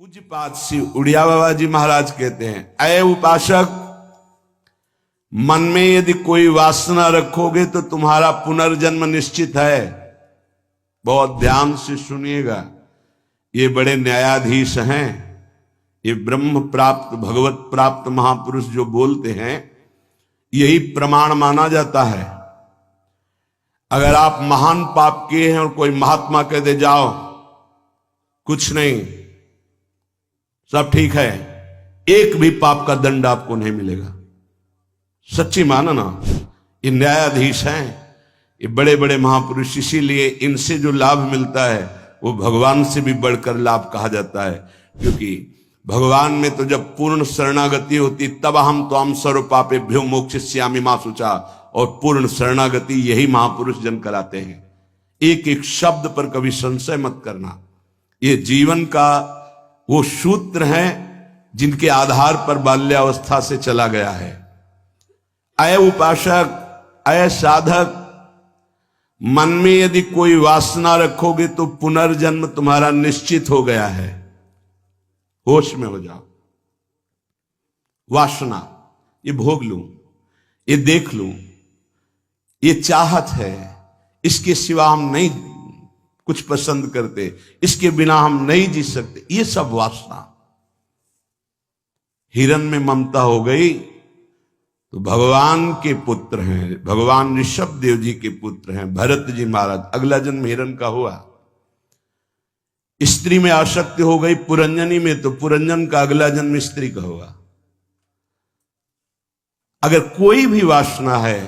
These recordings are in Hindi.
पूज्यपाद श्री उड़िया बाबा जी महाराज कहते हैं, अय उपासक, मन में यदि कोई वासना रखोगे तो तुम्हारा पुनर्जन्म निश्चित है। बहुत ध्यान से सुनिएगा, ये बड़े न्यायाधीश हैं, ये ब्रह्म प्राप्त भगवत प्राप्त महापुरुष जो बोलते हैं, यही प्रमाण माना जाता है। अगर आप महान पाप किए हैं और कोई महात्मा कह दे जाओ कुछ नहीं, सब ठीक है, एक भी पाप का दंड आपको नहीं मिलेगा। सच्ची मानो ना, ये न्यायाधीश हैं, ये बड़े बड़े महापुरुष, इसीलिए इनसे जो लाभ मिलता है वो भगवान से भी बढ़कर लाभ कहा जाता है। क्योंकि भगवान में तो जब पूर्ण शरणागति होती तब हम त्वाम सर्व पापेभ्यो मोक्षयिष्यामि मा शुचा, और पूर्ण शरणागति यही महापुरुष जन कराते हैं। एक एक शब्द पर कभी संशय मत करना, ये जीवन का वो सूत्र है जिनके आधार पर बाल्यावस्था से चला गया है। अय उपासक, अय साधक, मन में यदि कोई वासना रखोगे तो पुनर्जन्म तुम्हारा निश्चित हो गया है। होश में हो जाओ। वासना, ये भोग लूं, ये देख लूं, ये चाहत है, इसके सिवा हम नहीं कुछ पसंद करते, इसके बिना हम नहीं जी सकते, ये सब वासना। हिरण में ममता हो गई तो भगवान के पुत्र हैं, भगवान ऋषभ देव जी के पुत्र हैं भरत जी महाराज, अगला जन्म हिरण का हुआ। स्त्री में आसक्ति हो गई पुरंजनी में, तो पुरंजन का अगला जन्म स्त्री का हुआ। अगर कोई भी वासना है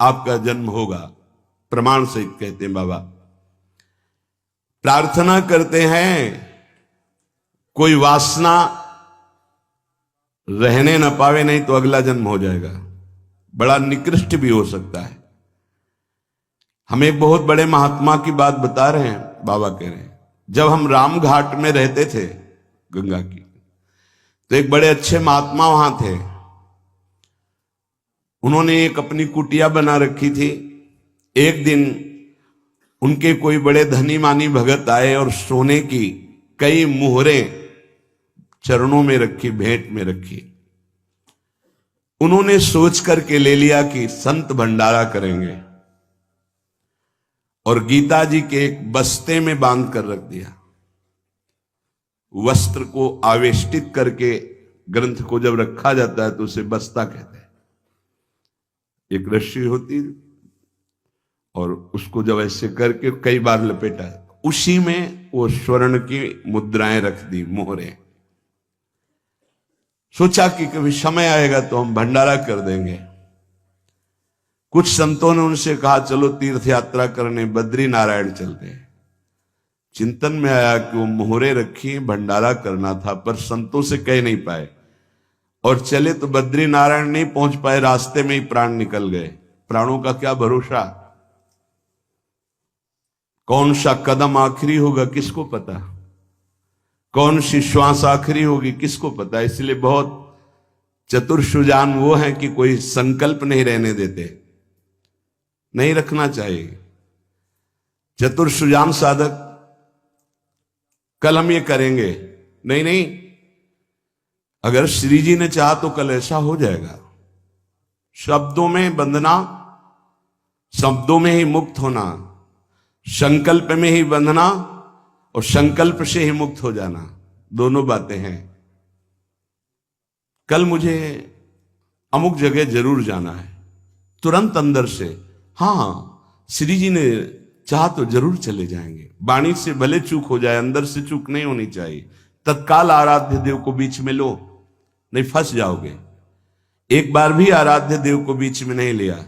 आपका जन्म होगा, प्रमाण से कहते हैं बाबा। प्रार्थना करते हैं कोई वासना रहने न पावे, नहीं तो अगला जन्म हो जाएगा, बड़ा निकृष्ट भी हो सकता है। हम एक बहुत बड़े महात्मा की बात बता रहे हैं, बाबा कह रहे हैं, जब हम राम घाट में रहते थे गंगा की, तो एक बड़े अच्छे महात्मा वहां थे। उन्होंने एक अपनी कुटिया बना रखी थी। एक दिन उनके कोई बड़े धनी मानी भगत आए और सोने की कई मुहरें चरणों में रखी, भेंट में रखी। उन्होंने सोच करके ले लिया कि संत भंडारा करेंगे, और गीता जी के एक बस्ते में बांध कर रख दिया। वस्त्र को आवेष्टित करके ग्रंथ को जब रखा जाता है तो उसे बस्ता कहते हैं। एक रस्सी होती और उसको जब ऐसे करके कई बार लपेटा, उसी में वो स्वर्ण की मुद्राएं रख दी, मोहरें। सोचा कि कभी समय आएगा तो हम भंडारा कर देंगे। कुछ संतों ने उनसे कहा चलो तीर्थ यात्रा करने बद्री नारायण चलते हैं। चिंतन में आया कि वो मोहरें रखी, भंडारा करना था, पर संतों से कह नहीं पाए, और चले तो बद्री नारायण नहीं पहुंच पाए, रास्ते में ही प्राण निकल गए। प्राणों का क्या भरोसा, कौन सा कदम आखिरी होगा किसको पता, कौन सी श्वास आखिरी होगी किसको पता। इसलिए बहुत चतुर सुजान वो हैं कि कोई संकल्प नहीं रहने देते, नहीं रखना चाहिए। चतुर सुजान साधक, कल हम ये करेंगे, नहीं नहीं, अगर श्री जी ने चाहा तो कल ऐसा हो जाएगा। शब्दों में बंधना, शब्दों में ही मुक्त होना, संकल्प में ही बंधना और संकल्प से ही मुक्त हो जाना, दोनों बातें हैं। कल मुझे अमुक जगह जरूर जाना है, तुरंत अंदर से हाँ श्री जी ने चाहा तो जरूर चले जाएंगे। वाणी से भले चूक हो जाए, अंदर से चूक नहीं होनी चाहिए। तत्काल आराध्य देव को बीच में लो, नहीं फंस जाओगे। एक बार भी आराध्य देव को बीच में नहीं लिया,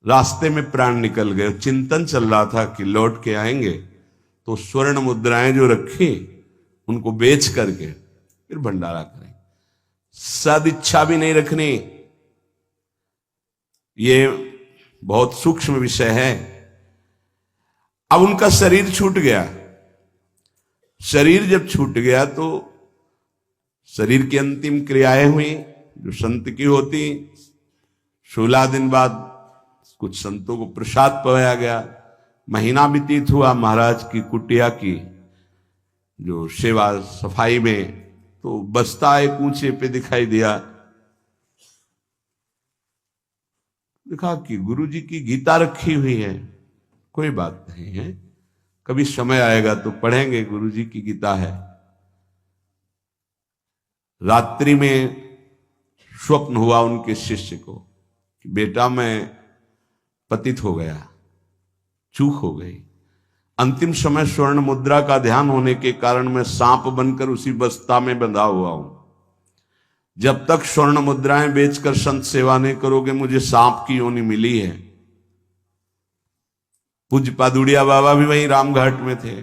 रास्ते में प्राण निकल गए। चिंतन चल रहा था कि लौट के आएंगे, तो स्वर्ण मुद्राएं जो रखी उनको बेच करके फिर भंडारा करें। सदिच्छा भी नहीं रखनी, ये बहुत सूक्ष्म विषय है। अब उनका शरीर छूट गया। शरीर जब छूट गया तो शरीर की अंतिम क्रियाएं हुई जो संत की होती। 16 दिन बाद कुछ संतों को प्रसाद पवाया गया। महीना व्यतीत हुआ, महाराज की कुटिया की जो सेवा सफाई में, तो बस्ता एक ऊंचे पे दिखाई दिया। देखा कि गुरु जी की गीता रखी हुई है, कोई बात नहीं है, कभी समय आएगा तो पढ़ेंगे, गुरु जी की गीता है। रात्रि में स्वप्न हुआ उनके शिष्य को कि बेटा मैं पतित हो गया, चूक हो गई। अंतिम समय स्वर्ण मुद्रा का ध्यान होने के कारण मैं सांप बनकर उसी बस्ता में बंधा हुआ हूं। जब तक स्वर्ण मुद्राएं बेचकर संत सेवा नहीं करोगे, मुझे सांप की योनि मिली है। पूज्य पादुड़िया बाबा भी वहीं रामघाट में थे।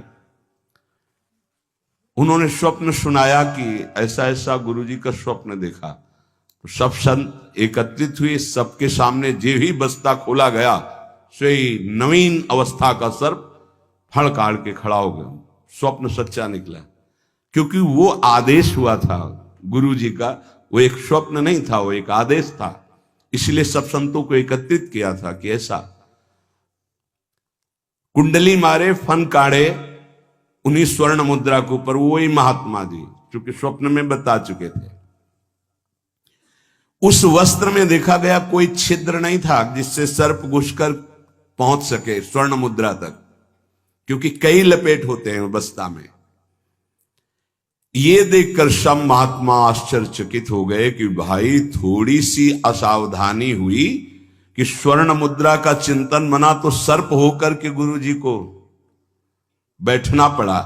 उन्होंने स्वप्न सुनाया कि ऐसा ऐसा गुरुजी का स्वप्न देखा। तो सब संत एकत्रित हुए, सबके सामने जे ही बस्ता खोला गया, सोई नवीन अवस्था का सर्प फड़ काट के खड़ा हो गया। स्वप्न सच्चा निकला, क्योंकि वो आदेश हुआ था गुरु जी का, वो एक स्वप्न नहीं था, वो एक आदेश था। इसलिए सब संतों को एकत्रित किया था कि ऐसा कुंडली मारे, फन काढ़े उन्हीं स्वर्ण मुद्रा के ऊपर, वही महात्मा जी चूंकि स्वप्न में बता चुके थे। उस वस्त्र में देखा गया कोई छिद्र नहीं था जिससे सर्प घुसकर पहुंच सके स्वर्ण मुद्रा तक, क्योंकि कई लपेट होते हैं बस्ता में। ये देखकर सब महात्मा आश्चर्यचकित हो गए कि भाई थोड़ी सी असावधानी हुई कि स्वर्ण मुद्रा का चिंतन बना तो सर्प होकर के गुरु जी को बैठना पड़ा।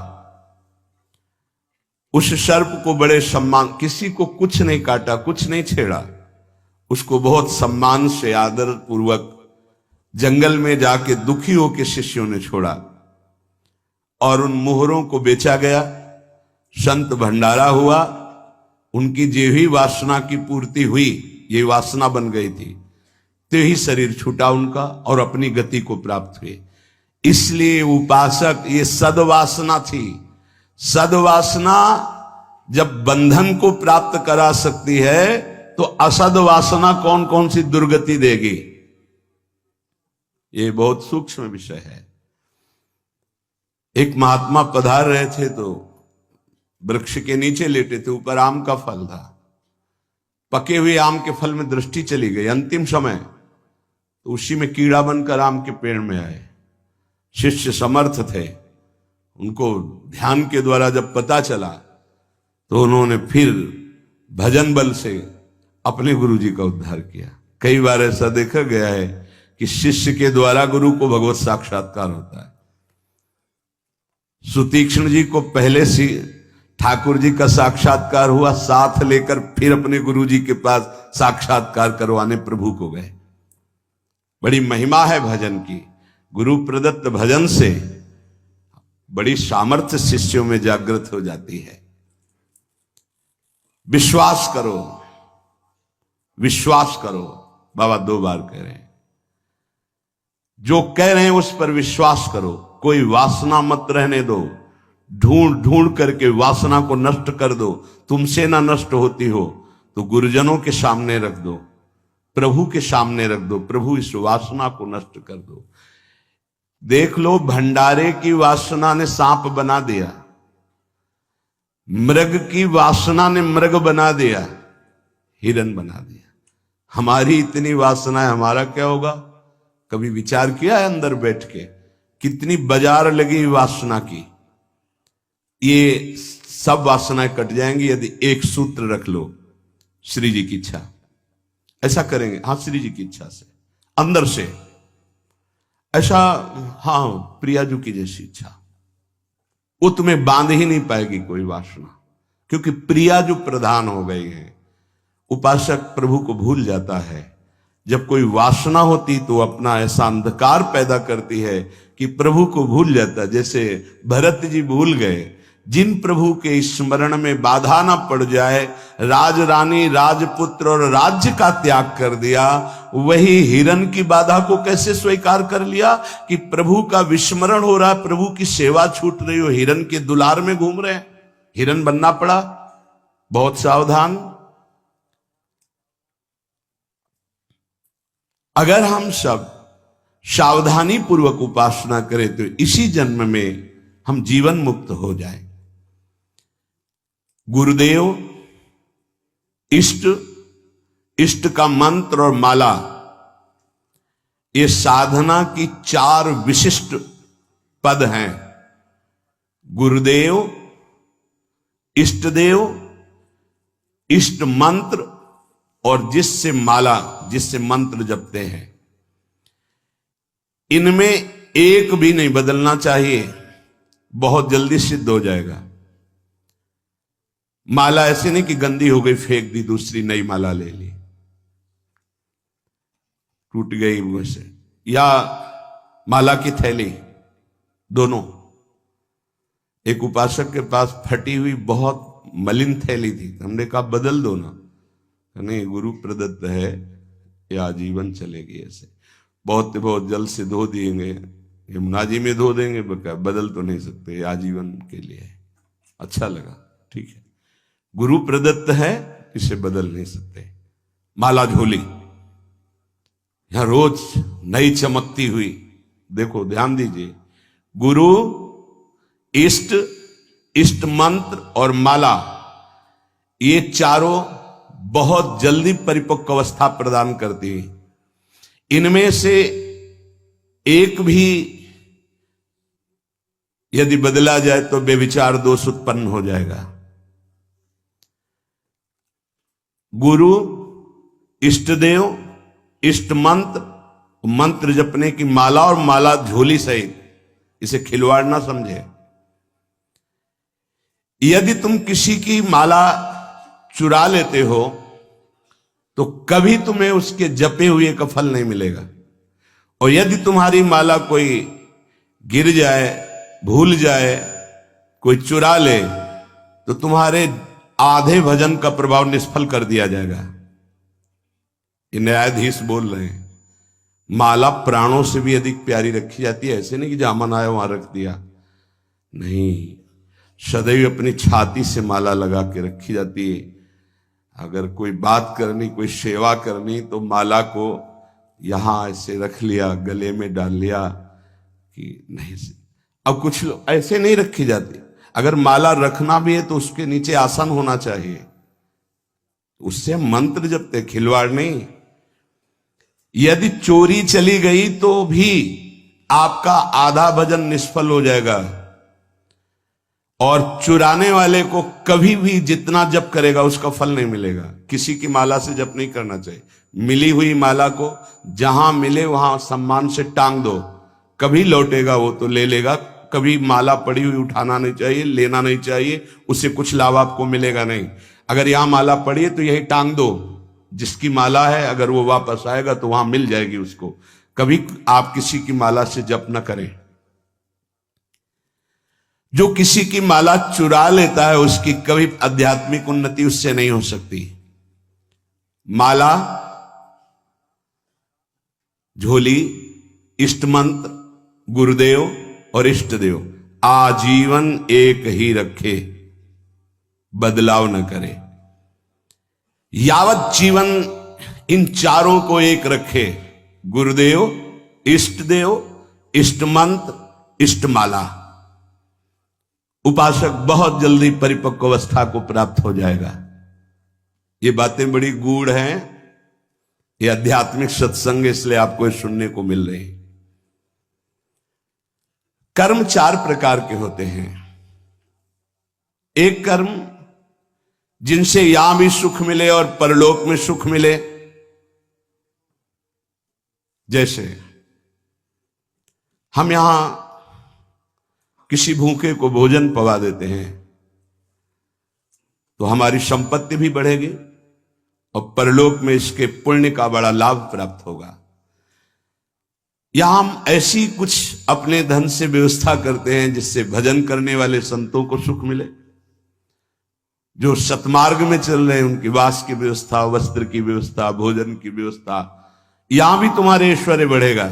उस सर्प को बड़े सम्मान, किसी को कुछ नहीं काटा, कुछ नहीं छेड़ा, उसको बहुत सम्मान से आदर पूर्वक जंगल में जाके दुखी होकर शिष्यों ने छोड़ा और उन मोहरों को बेचा गया। संत भंडारा हुआ, उनकी जो ही वासना की पूर्ति हुई, ये वासना बन गई थी, तो ही शरीर छूटा उनका और अपनी गति को प्राप्त हुए। इसलिए उपासक, ये सद्वासना थी। सद्वासना जब बंधन को प्राप्त करा सकती है, तो असद वासना कौन कौन सी दुर्गति देगी, ये बहुत सूक्ष्म विषय है। एक महात्मा पधार रहे थे तो वृक्ष के नीचे लेटे थे, ऊपर आम का फल था। पके हुए आम के फल में दृष्टि चली गई। अंतिम समय तो उसी में कीड़ा बनकर आम के पेड़ में आए। शिष्य समर्थ थे, उनको ध्यान के द्वारा जब पता चला तो उन्होंने फिर भजन बल से अपने गुरु जी का उद्धार किया। कई बार ऐसा देखा गया है कि शिष्य के द्वारा गुरु को भगवत साक्षात्कार होता है। सुतीक्ष्ण जी को पहले से ठाकुर जी का साक्षात्कार हुआ, साथ लेकर फिर अपने गुरु जी के पास साक्षात्कार करवाने प्रभु को गए। बड़ी महिमा है भजन की। गुरु प्रदत्त भजन से बड़ी सामर्थ्य शिष्यों में जागृत हो जाती है। विश्वास करो, विश्वास करो, बाबा 2 बार कह रहे हैं। जो कह रहे हैं उस पर विश्वास करो। कोई वासना मत रहने दो, ढूंढ ढूंढ करके वासना को नष्ट कर दो। तुमसे ना नष्ट होती हो तो गुरुजनों के सामने रख दो, प्रभु के सामने रख दो। प्रभु इस वासना को नष्ट कर दो। देख लो, भंडारे की वासना ने सांप बना दिया, मृग की वासना ने मृग बना दिया, हिरन बना दिया। हमारी इतनी वासना है, हमारा क्या होगा? कभी विचार किया है अंदर बैठ के? कितनी बाजार लगी वासना की। ये सब वासनाएं कट जाएंगी यदि एक सूत्र रख लो, श्री जी की इच्छा। ऐसा करेंगे, हाँ, श्री जी की इच्छा से, अंदर से ऐसा, हाँ, प्रियाजू की जैसी इच्छा। वो तुम्हें बांध ही नहीं पाएगी कोई वासना, क्योंकि प्रियाजू प्रधान हो गई है। उपासक प्रभु को भूल जाता है। जब कोई वासना होती तो अपना ऐसा अंधकार पैदा करती है कि प्रभु को भूल जाता। जैसे भरत जी भूल गए, जिन प्रभु के स्मरण में बाधा ना पड़ जाए, राज रानी, राजपुत्र और राज्य का त्याग कर दिया। वही हिरन की बाधा को कैसे स्वीकार कर लिया कि प्रभु का विस्मरण हो रहा है, प्रभु की सेवा छूट रही हो, हिरन के दुलार में घूम रहे हैं। हिरन बनना पड़ा। बहुत सावधान। अगर हम सब सावधानी पूर्वक उपासना करें तो इसी जन्म में हम जीवन मुक्त हो जाएं। गुरुदेव, इष्ट, इष्ट का मंत्र और माला, ये साधना की 4 विशिष्ट पद हैं। गुरुदेव, इष्टदेव, इष्ट मंत्र और जिससे माला, जिससे मंत्र जपते हैं, इनमें एक भी नहीं बदलना चाहिए, बहुत जल्दी सिद्ध हो जाएगा। माला ऐसे नहीं कि गंदी हो गई फेंक दी, दूसरी नई माला ले ली, टूट गई मुंह से, या माला की थैली, दोनों। एक उपासक के पास फटी हुई बहुत मलिन थैली थी, हमने कहा बदल दो ना, नहीं गुरु प्रदत्त है, ये आजीवन चलेगी ऐसे, बहुत जल से धो देंगे, यमुना जी में धो देंगे, बदल तो नहीं सकते, आजीवन के लिए। अच्छा लगा, ठीक है, गुरु प्रदत्त है, इसे बदल नहीं सकते। माला झोली, यहां रोज नई चमकती हुई, देखो ध्यान दीजिए, गुरु, इष्ट, इष्ट मंत्र और माला, ये चारों बहुत जल्दी परिपक्व अवस्था प्रदान करती है। इनमें से एक भी यदि बदला जाए तो बेविचार दोष उत्पन्न हो जाएगा। गुरु, इष्टदेव, इष्ट मंत्र, मंत्र जपने की माला और माला झोली सहित, इसे खिलवाड़ ना समझे। यदि तुम किसी की माला चुरा लेते हो तो कभी तुम्हें उसके जपे हुए का फल नहीं मिलेगा, और यदि तुम्हारी माला कोई गिर जाए, भूल जाए, कोई चुरा ले, तो तुम्हारे आधे भजन का प्रभाव निष्फल कर दिया जाएगा। ये न्यायाधीश बोल रहे हैं। माला प्राणों से भी अधिक प्यारी रखी जाती है, ऐसे नहीं कि जहां मन आया वहां रख दिया, नहीं, सदैव अपनी छाती से माला लगा के रखी जाती है। अगर कोई बात करनी, कोई सेवा करनी, तो माला को यहां ऐसे रख लिया, गले में डाल लिया कि नहीं। अब कुछ लोग ऐसे नहीं रखी जाती, अगर माला रखना भी है तो उसके नीचे आसन होना चाहिए, उससे मंत्र जपते, खिलवाड़ नहीं। यदि चोरी चली गई तो भी आपका आधा भजन निष्फल हो जाएगा, और चुराने वाले को कभी भी जितना जप करेगा उसका फल नहीं मिलेगा। किसी की माला से जप नहीं करना चाहिए। मिली हुई माला को जहां मिले वहां सम्मान से टांग दो, कभी लौटेगा वो तो ले लेगा, कभी माला पड़ी हुई उठाना नहीं चाहिए, लेना नहीं चाहिए, उससे कुछ लाभ आपको मिलेगा नहीं। अगर यहां माला पड़ी है तो यही टांग दो, जिसकी माला है अगर वो वापस आएगा तो वहां मिल जाएगी उसको। कभी आप किसी की माला से जप न करें। जो किसी की माला चुरा लेता है उसकी कभी आध्यात्मिक उन्नति उससे नहीं हो सकती। माला, झोली, इष्ट मंत्र, गुरुदेव और इष्ट देव आजीवन एक ही रखे, बदलाव न करे। यावत जीवन इन चारों को एक रखे, गुरुदेव, इष्ट देव, इष्ट मंत्र, इष्ट माला, उपासक बहुत जल्दी परिपक्व अवस्था को प्राप्त हो जाएगा। ये बातें बड़ी गूढ़ हैं, ये आध्यात्मिक सत्संग, इसलिए आपको सुनने को मिल रही। कर्म 4 प्रकार के होते हैं। एक कर्म जिनसे यहां भी सुख मिले और परलोक में सुख मिले, जैसे हम यहां किसी भूखे को भोजन पवा देते हैं तो हमारी संपत्ति भी बढ़ेगी और परलोक में इसके पुण्य का बड़ा लाभ प्राप्त होगा। या हम ऐसी कुछ अपने धन से व्यवस्था करते हैं जिससे भजन करने वाले संतों को सुख मिले, जो सतमार्ग में चल रहे हैं उनकी वास की व्यवस्था, वस्त्र की व्यवस्था, भोजन की व्यवस्था, यहां भी तुम्हारे ऐश्वर्य बढ़ेगा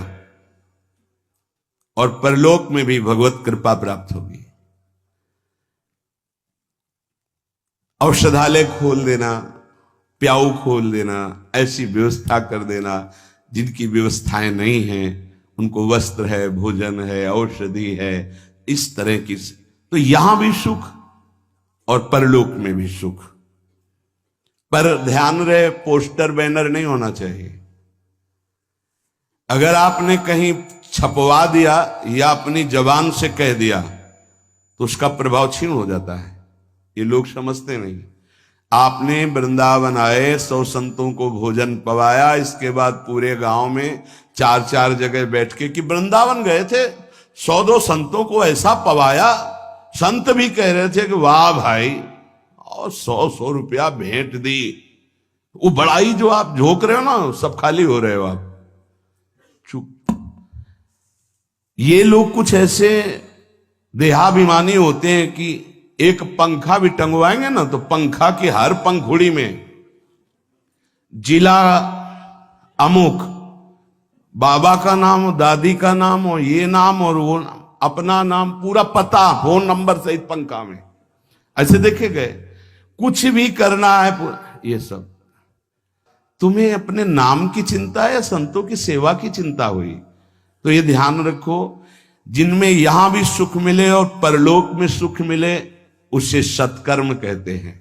और परलोक में भी भगवत कृपा प्राप्त होगी। औषधालय खोल देना, प्याऊ खोल देना, ऐसी व्यवस्था कर देना जिनकी व्यवस्थाएं नहीं हैं, उनको वस्त्र है, भोजन है, औषधि है, इस तरह की, तो यहां भी सुख और परलोक में भी सुख। पर ध्यान रहे, पोस्टर बैनर नहीं होना चाहिए। अगर आपने कहीं छपवा दिया या अपनी जबान से कह दिया तो उसका प्रभाव क्षीण हो जाता है। ये लोग समझते नहीं। आपने वृंदावन आए, 100 संतों को भोजन पवाया, इसके बाद पूरे गांव में 4-4 जगह बैठ के, कि वृंदावन गए थे, 100-2 संतों को ऐसा पवाया, संत भी कह रहे थे कि वाह भाई, और 100-100 रुपया भेंट दी। वो बड़ाई जो आप झोंक रहे हो ना, सब खाली हो रहे हो आप। चुप। ये लोग कुछ ऐसे देहाभिमानी होते हैं कि एक पंखा भी टंगवाएंगे ना तो पंखा की हर पंखुड़ी में जिला अमुक, बाबा का नाम हो, दादी का नाम हो, ये नाम और वो नाम, अपना नाम, पूरा पता, फोन नंबर सहित पंखा में ऐसे देखे गए। कुछ भी करना है ये सब। तुम्हें अपने नाम की चिंता है या संतों की सेवा की चिंता हुई? तो ये ध्यान रखो, जिनमें यहां भी सुख मिले और परलोक में सुख मिले उसे सत्कर्म कहते हैं।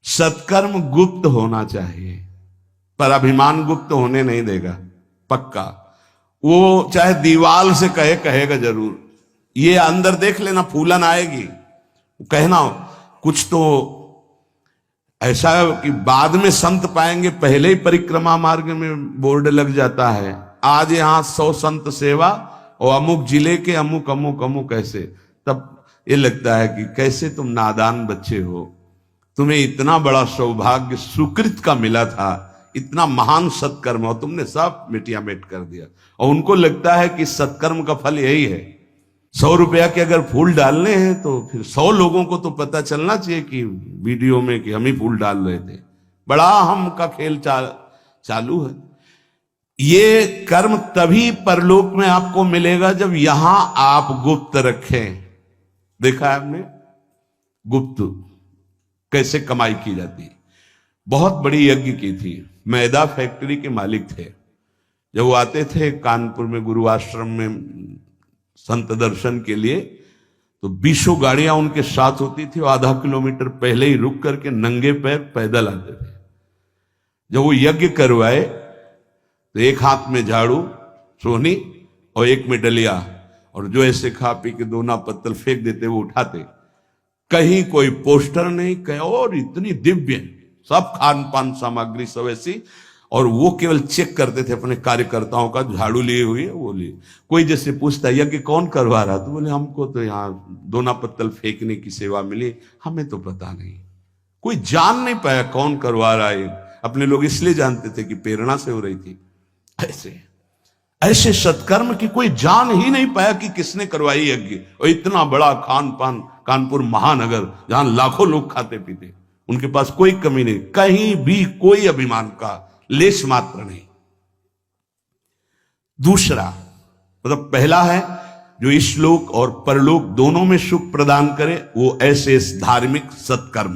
सत्कर्म गुप्त होना चाहिए, पर अभिमान गुप्त होने नहीं देगा, पक्का। वो चाहे दीवाल से कहेगा जरूर। ये अंदर देख लेना, फूलन आएगी, कहना कुछ तो ऐसा कि बाद में संत पाएंगे, पहले ही परिक्रमा मार्ग में बोर्ड लग जाता है, आज यहां 100 संत सेवा और अमुक जिले के अमुक अमुक अमुक ऐसे। तब ये लगता है कि कैसे तुम नादान बच्चे हो, तुम्हें इतना बड़ा सौभाग्य सुकृत का मिला था, इतना महान सत्कर्म, और तुमने सब मिटिया मेट कर दिया। और उनको लगता है कि सत्कर्म का फल यही है। 100 रुपया के अगर फूल डालने हैं तो फिर 100 लोगों को तो पता चलना चाहिए कि वीडियो में कि हम ही फूल डाल रहे थे। बड़ा हम का खेल चालू है। ये कर्म तभी परलोक में आपको मिलेगा जब यहां आप गुप्त रखें। देखा है आपने गुप्त कैसे कमाई की जाती। बहुत बड़ी यज्ञ की थी। मैदा फैक्ट्री के मालिक थे। जब वो आते थे कानपुर में गुरु आश्रम में संत दर्शन के लिए, तो 20 गाड़ियां उनके साथ होती थी। आधा किलोमीटर पहले ही रुक करके नंगे पैर पैदल आते थे। जब वो यज्ञ करवाए तो एक हाथ में झाड़ू सोहनी और एक में डलिया, और जो ऐसे खा पी के दोना पत्तल फेंक देते वो उठाते। कहीं कोई पोस्टर नहीं, कहीं और इतनी दिव्य, सब खान पान सामग्री सब ऐसी। और वो केवल चेक करते थे अपने कार्यकर्ताओं का, झाड़ू लिए हुए वो लिए। कोई जैसे पूछता यज्ञ कौन करवा रहा, तो बोले हमको तो यहाँ दोना पत्तल फेंकने की सेवा मिली, हमें तो पता नहीं। कोई जान नहीं पाया कौन करवा रहा है। अपने लोग इसलिए जानते थे कि प्रेरणा से हो रही थी। ऐसे सत्कर्म की कोई जान ही नहीं पाया कि किसने करवाई यज्ञ। और इतना बड़ा खान पान, कानपुर महानगर जहां लाखों लोग खाते पीते, उनके पास कोई कमी नहीं, कहीं भी कोई अभिमान का लेश मात्र नहीं। दूसरा मतलब पहला है जो इस लोक और परलोक दोनों में सुख प्रदान करे, वो ऐसे धार्मिक सत्कर्म।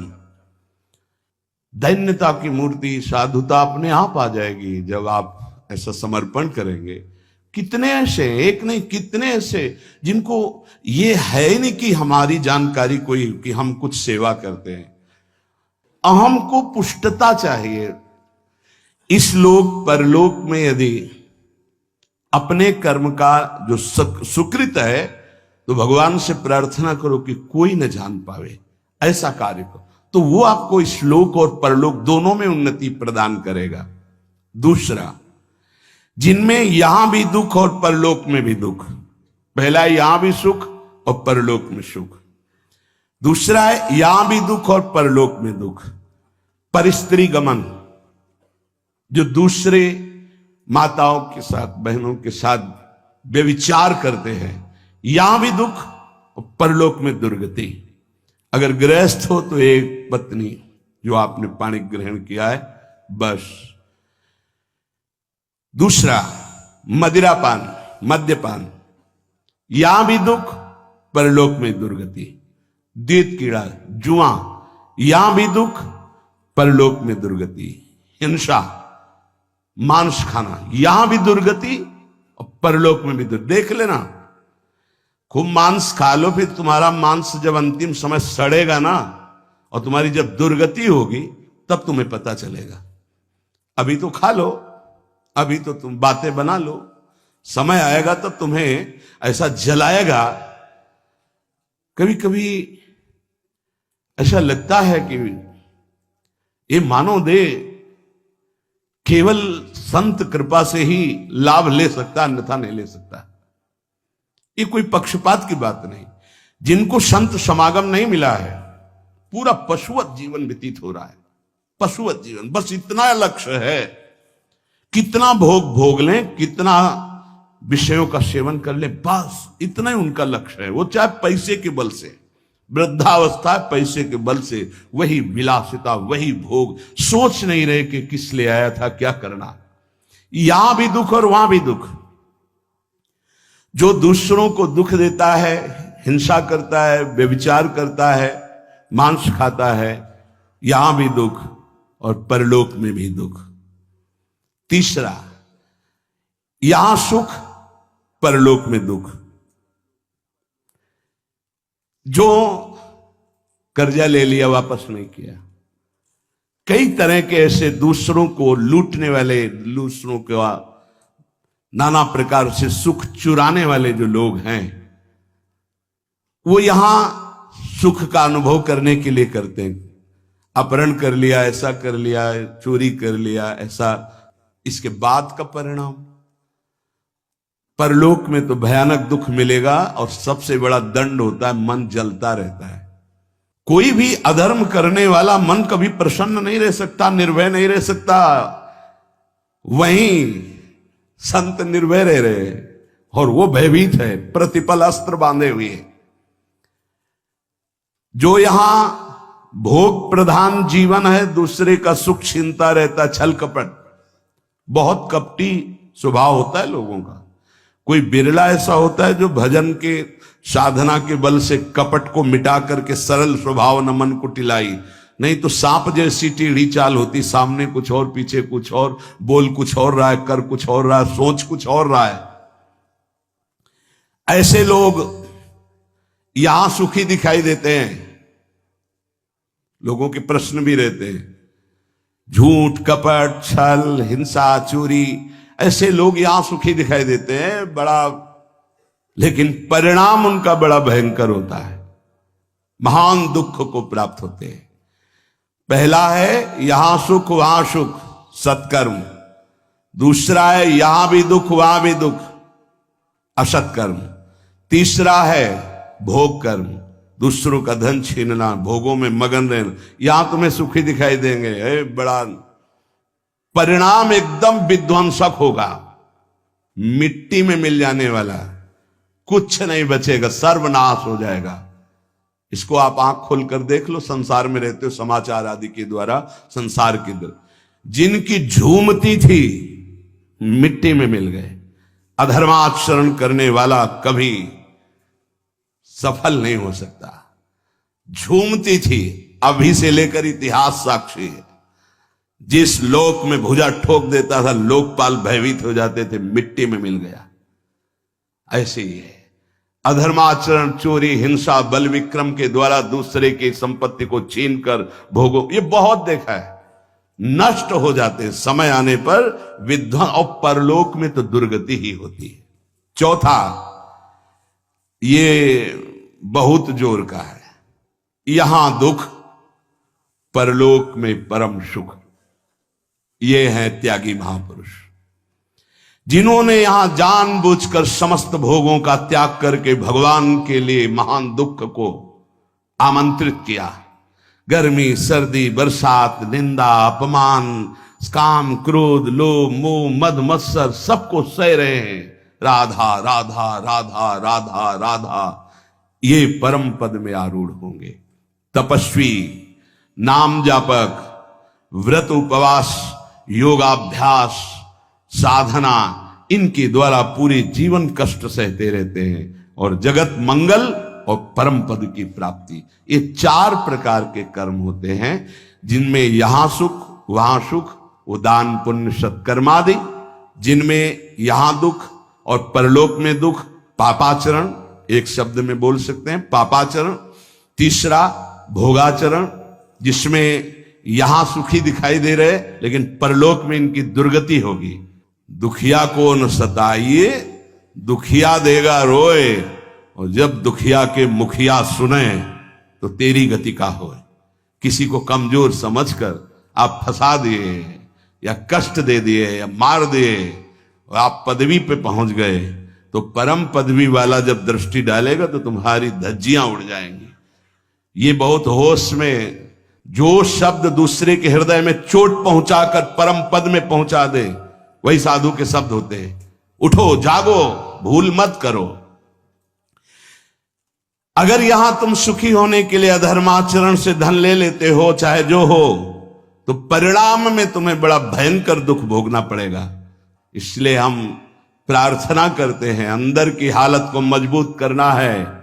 दैन्यता की मूर्ति, साधुता अपने आप आ जाएगी जब आप ऐसा समर्पण करेंगे। कितने ऐसे, एक नहीं कितने ऐसे जिनको ये है नहीं कि हमारी जानकारी कोई कि हम कुछ सेवा करते हैं। अहम को पुष्टता चाहिए। इस लोक परलोक में यदि अपने कर्म का जो सुकृत है तो भगवान से प्रार्थना करो कि कोई न जान पावे, ऐसा कार्य करो, तो वो आपको इस लोक और परलोक दोनों में उन्नति प्रदान करेगा। दूसरा, जिनमें यहां भी दुख और परलोक में भी दुख। पहला है यहां भी सुख और परलोक में सुख। दूसरा है यहां भी दुख और परलोक में दुख। परिस्त्री गमन, जो दूसरे माताओं के साथ, बहनों के साथ व्यभिचार करते हैं, यहां भी दुख और परलोक में दुर्गति। अगर गृहस्थ हो तो एक पत्नी जो आपने पाणी ग्रहण किया है, बस। दूसरा मदिरापान, मद्यपान, यहां भी दुख, परलोक में दुर्गति। द्वैत कीड़ा, जुआ, यहां भी दुख, परलोक में दुर्गति। हिंसा, मांस खाना, यहां भी दुर्गति और परलोक में भी दुर्गति। देख लेना, खूब मांस खा लो, फिर तुम्हारा मांस जब अंतिम समय सड़ेगा ना और तुम्हारी जब दुर्गति होगी तब तुम्हें पता चलेगा। अभी तो खा लो, अभी तो तुम बातें बना लो, समय आएगा तब तुम्हें ऐसा जलाएगा। कभी कभी ऐसा लगता है कि ये मानव देह केवल संत कृपा से ही लाभ ले सकता, अन्यथा नहीं ले सकता। ये कोई पक्षपात की बात नहीं। जिनको संत समागम नहीं मिला है, पूरा पशुवत जीवन व्यतीत हो रहा है, पशुवत जीवन। बस इतना लक्ष्य है, कितना भोग भोग लें, कितना विषयों का सेवन कर लें, बस इतना ही उनका लक्ष्य है। वो चाहे पैसे के बल से, वृद्धावस्था पैसे के बल से, वही विलासिता, वही भोग, सोच नहीं रहे कि किस लिए आया था, क्या करना। यहां भी दुख और वहां भी दुख। जो दूसरों को दुख देता है, हिंसा करता है, व्यभिचार करता है, मांस खाता है, यहां भी दुख और परलोक में भी दुख। तीसरा, यहां सुख, परलोक में दुख। जो कर्जा ले लिया वापस नहीं किया, कई तरह के ऐसे दूसरों को लूटने वाले, दूसरों के नाना प्रकार से सुख चुराने वाले जो लोग हैं, वो यहां सुख का अनुभव करने के लिए करते हैं। अपहरण कर लिया, ऐसा कर लिया, चोरी कर लिया, ऐसा। इसके बाद का परिणाम परलोक में तो भयानक दुख मिलेगा और सबसे बड़ा दंड होता है, मन जलता रहता है। कोई भी अधर्म करने वाला मन कभी प्रसन्न नहीं रह सकता, निर्भय नहीं रह सकता। वहीं संत निर्भय रह रहे और वो भयभीत है, प्रतिपल अस्त्र बांधे हुए। जो यहां भोग प्रधान जीवन है, दूसरे का सुख छीनता रहता, छल कपट, बहुत कपटी स्वभाव होता है लोगों का। कोई बिरला ऐसा होता है जो भजन के साधना के बल से कपट को मिटा करके सरल स्वभाव न मन को टिलाई। नहीं तो सांप जैसी टेढ़ी चाल होती, सामने कुछ और, पीछे कुछ और, बोल कुछ और रहा है, कर कुछ और रहा है, सोच कुछ और रहा है। ऐसे लोग यहां सुखी दिखाई देते हैं। लोगों के प्रश्न भी रहते हैं, झूठ, कपट, छल, हिंसा, चोरी, ऐसे लोग यहां सुखी दिखाई देते हैं बड़ा, लेकिन परिणाम उनका बड़ा भयंकर होता है, महान दुख को प्राप्त होते हैं। पहला है यहां सुख वहां सुख, सत्कर्म। दूसरा है यहां भी दुख वहां भी दुख, असत्कर्म। तीसरा है भोग कर्म, दूसरों का धन छीनना, भोगों में मगन रहना। यहां तुम्हें सुखी दिखाई देंगे, बड़ा परिणाम एकदम विध्वंसक होगा, मिट्टी में मिल जाने वाला, कुछ नहीं बचेगा, सर्वनाश हो जाएगा। इसको आप आंख खोलकर देख लो, संसार में रहते हो, समाचार आदि के द्वारा संसार के द्वारा, जिनकी झूमती थी मिट्टी में मिल गए। अधर्माचरण करने वाला कभी सफल नहीं हो सकता। झूमती थी, अभी से लेकर इतिहास साक्षी है। जिस लोक में भुजा ठोक देता था, लोकपाल भयभीत हो जाते थे, मिट्टी में मिल गया। ऐसे ही है अधर्माचरण, चोरी, हिंसा, बल विक्रम के द्वारा दूसरे की संपत्ति को छीनकर भोगो, ये बहुत देखा है, नष्ट हो जाते हैं। समय आने पर विध्वंस, और परलोक में तो दुर्गति ही होती है। चौथा, ये बहुत जोर का है, यहां दुख, परलोक में परम सुख। ये है त्यागी महापुरुष, जिन्होंने यहां जानबूझकर समस्त भोगों का त्याग करके भगवान के लिए महान दुख को आमंत्रित किया। गर्मी, सर्दी, बरसात, निंदा, अपमान, काम, क्रोध, लोभ, मोह, मद, मत्सर, सबको सह रहे हैं। राधा राधा राधा राधा राधा, ये परम पद में आरूढ़ होंगे। तपस्वी, नाम जापक, व्रत उपवास, योगाभ्यास, साधना, इनके द्वारा पूरे जीवन कष्ट सहते रहते हैं और जगत मंगल और परम पद की प्राप्ति, ये 4 प्रकार के कर्म होते हैं, जिनमें यहां सुख वहां सुख, उदान, पुण्य, सत्कर्मादि, जिनमें यहां दुख और परलोक में दुख, पापाचरण, एक शब्द में बोल सकते हैं पापाचरण। तीसरा भोगाचरण, जिसमें यहां सुखी दिखाई दे रहे लेकिन परलोक में इनकी दुर्गति होगी। दुखिया को न सताइए, दुखिया देगा रोए, और जब दुखिया के मुखिया सुने तो तेरी गति का होए। किसी को कमजोर समझकर आप फंसा दिए या कष्ट दे दिए या मार दिए और आप पदवी पे पहुंच गए, तो परम पदवी वाला जब दृष्टि डालेगा तो तुम्हारी धज्जियां उड़ जाएंगी। ये बहुत होश में, जो शब्द दूसरे के हृदय में चोट पहुंचाकर परम पद में पहुंचा दे, वही साधु के शब्द होते हैं। उठो, जागो, भूल मत करो। अगर यहां तुम सुखी होने के लिए अधर्माचरण से धन ले लेते हो, चाहे जो हो, तो परिणाम में तुम्हें बड़ा भयंकर दुख भोगना पड़ेगा। इसलिए हम प्रार्थना करते हैं, अंदर की हालत को मजबूत करना है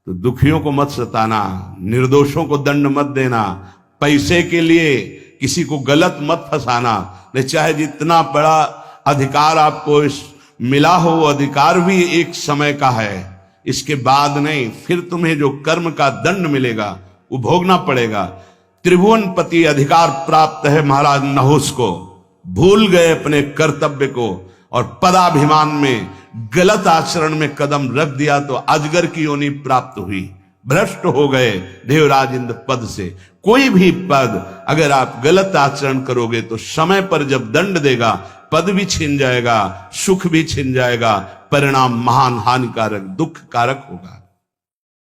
तो दुखियों को मत सताना, निर्दोषों को दंड मत देना, पैसे के लिए किसी को गलत मत फंसाना। नहीं, चाहे जितना बड़ा अधिकार आपको मिला हो, वो अधिकार भी एक समय का है, इसके बाद नहीं। फिर तुम्हें जो कर्म का दंड मिलेगा वो भोगना पड़ेगा। त्रिभुवनपति अधिकार प्राप्त है महाराज नहुस को, भूल गए अपने कर्तव्य को और पदाभिमान में गलत आचरण में कदम रख दिया तो अजगर की योनि प्राप्त हुई, भ्रष्ट हो गए देवराज इंद्र पद से। कोई भी पद अगर आप गलत आचरण करोगे तो समय पर जब दंड देगा, पद भी छिन जाएगा, सुख भी छिन जाएगा, परिणाम महान हानिकारक दुख कारक होगा।